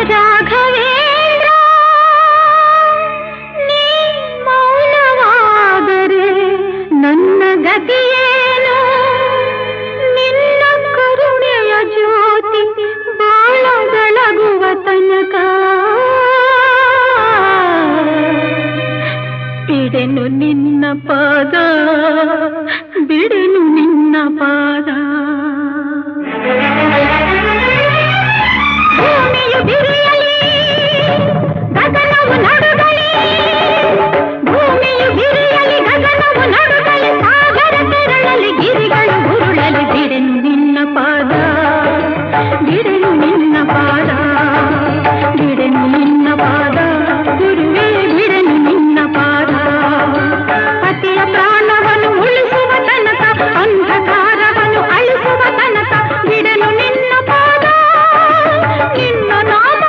ರಾಘವೇಂದ್ರ ನೀ ಮೌನವಾದರೆ ನನ್ನ ಗತಿಯೇನು ನಿನ್ನ ಕರುಣೆಯ ಜ್ಯೋತಿ ಬಾಳ ಬೆಳಗುವ ತನಕ ಬಿಡೆನು ನಿನ್ನ